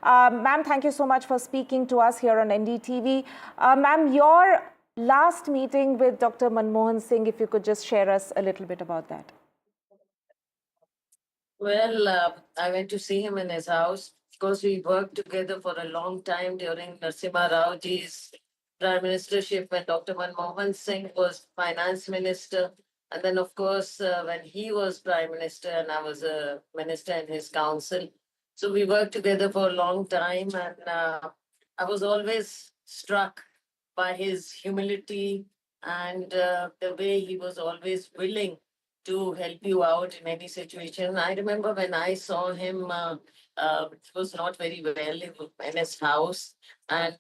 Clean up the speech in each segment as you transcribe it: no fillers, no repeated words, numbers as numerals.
Ma'am, thank you so much for speaking to us here on NDTV. Ma'am, your last meeting with Dr. Manmohan Singh, if you could just share us a little bit about that. Well, I went to see him in his house. Of course, we worked together for a long time during Narasimha Raoji's prime ministership when Dr. Manmohan Singh was finance minister. And then, of course, when he was prime minister and I was a minister in his council. So we worked together for a long time. And I was always struck by his humility and the way he was always willing to help you out in any situation. I remember when I saw him, it was not very well in his house and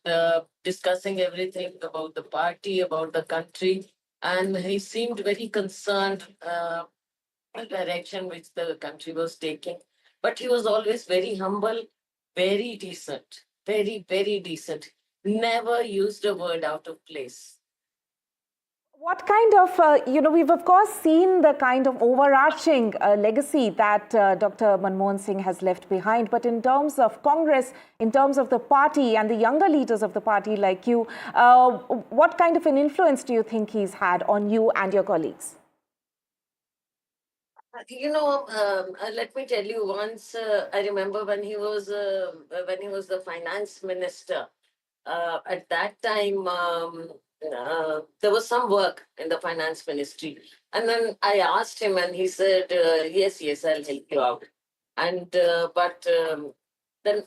discussing everything about the party, about the country. And he seemed very concerned the direction which the country was taking. But he was always very humble, very decent, very, very decent. Never used a word out of place. What kind of, we've of course seen the kind of overarching legacy that Dr. Manmohan Singh has left behind. But in terms of Congress, in terms of the party and the younger leaders of the party like you, what kind of an influence do you think he's had on you and your colleagues? Let me tell you. Once I remember when he was the finance minister. At that time, there was some work in the finance ministry, and then I asked him, and he said, "Yes, yes, I'll help you out." And but then,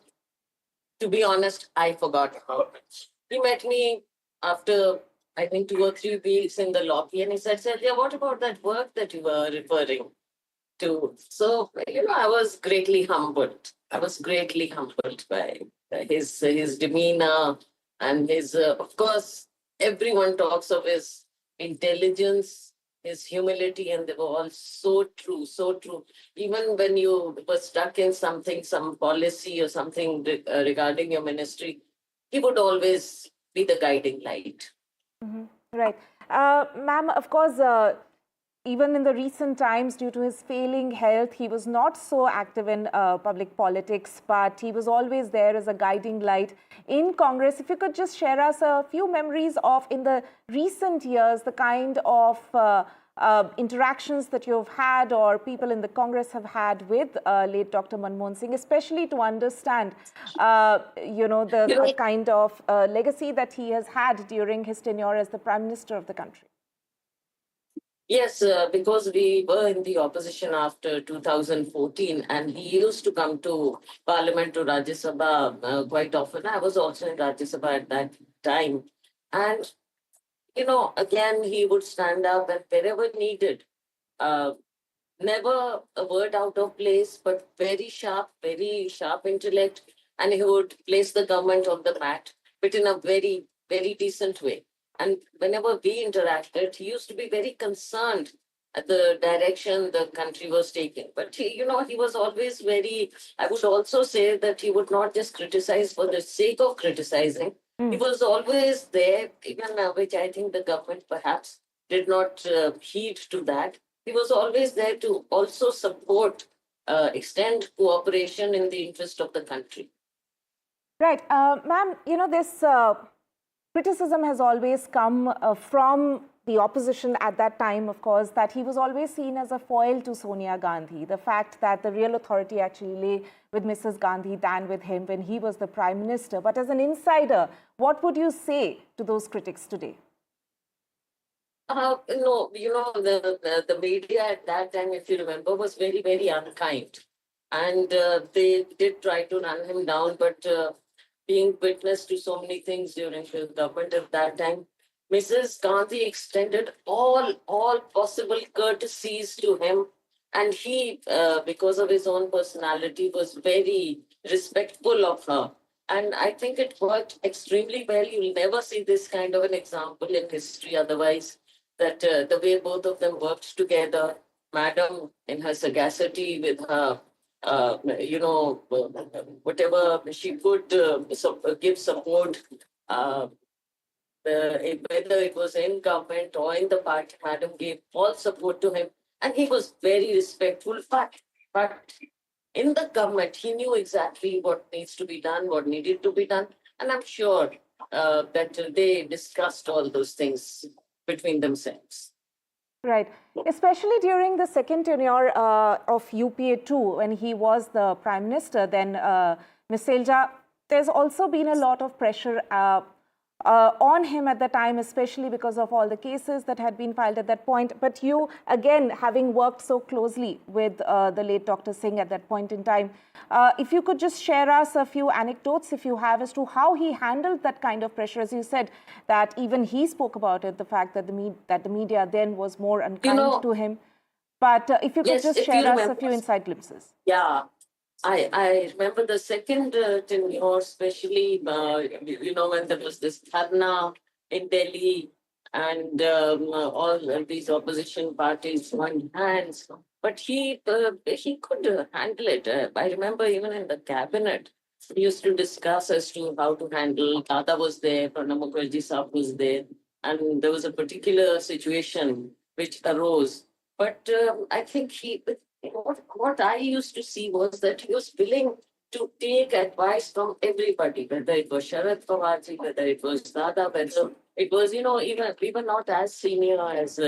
to be honest, I forgot about it. He met me after I think 2 or 3 weeks in the lobby, and he said, "Yeah, what about that work that you were referring to?" So, I was greatly humbled. I was greatly humbled by his demeanor and his, of course, everyone talks of his intelligence, his humility, and they were all so true, so true. Even when you were stuck in something, some policy or something regarding your ministry, he would always be the guiding light. Right. Ma'am, of course, even in the recent times, due to his failing health, he was not so active in public politics, but he was always there as a guiding light in Congress. If you could just share us a few memories of, in the recent years, the kind of interactions that you've had or people in the Congress have had with late Dr. Manmohan Singh, especially to understand, the kind of legacy that he has had during his tenure as the Prime Minister of the country. Yes, because we were in the opposition after 2014, and he used to come to Parliament, to Rajya Sabha quite often. I was also in Rajya Sabha at that time. And, again, he would stand up and wherever needed, uh, never a word out of place, but very sharp intellect. And he would place the government on the mat, but in a very, very decent way. And whenever we interacted, he used to be very concerned at the direction the country was taking. But he was always very, I would also say that he would not just criticize for the sake of criticizing. He was always there, even which I think the government perhaps did not heed to that. He was always there to also support, extend cooperation in the interest of the country. Right. Ma'am, this criticism has always come from the opposition at that time, of course, that he was always seen as a foil to Sonia Gandhi. The fact that the real authority actually lay with Mrs. Gandhi than with him when he was the Prime Minister. But as an insider, what would you say to those critics today? No, the media at that time, if you remember, was very, very unkind. And they did try to run him down, but being witness to so many things during the government at that time, Mrs. Gandhi extended all possible courtesies to him. And he, because of his own personality, was very respectful of her. And I think it worked extremely well. You'll never see this kind of an example in history otherwise, that the way both of them worked together, Madam in her sagacity with her, whatever she could give support, whether it was in government or in the party, Madam gave all support to him. And he was very respectful, but in the government, he knew exactly what needs to be done, what needed to be done. And I'm sure that they discussed all those things between themselves. Right. Especially during the second tenure of UPA 2, when he was the Prime Minister, then Ms. Selja, there's also been a lot of pressure on him at the time, especially because of all the cases that had been filed at that point. But you, again, having worked so closely with the late Dr. Singh at that point in time, if you could just share us a few anecdotes, if you have, as to how he handled that kind of pressure. As you said, that even he spoke about it, the fact that the media then was more unkind to him. But if you could Yes, just if share you us a remember, few inside glimpses. yeah, I remember the second tenure, especially, when there was this dharna in Delhi and all of these opposition parties joined hands. But he could handle it. I remember even in the cabinet, we used to discuss as to how to handle. Tata was there, Pranab Mukherjee Saab was there, and there was a particular situation which arose. But I think what I used to see was that he was willing to take advice from everybody, whether it was Sharad Pawarji, whether it was Dada, whether it was, even we were not as senior as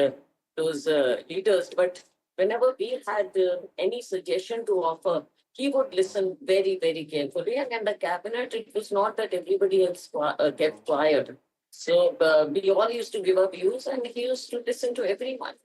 those leaders, but whenever we had any suggestion to offer, he would listen very, very carefully. And in the cabinet, it was not that everybody else kept quiet. So we all used to give our views, and he used to listen to everyone.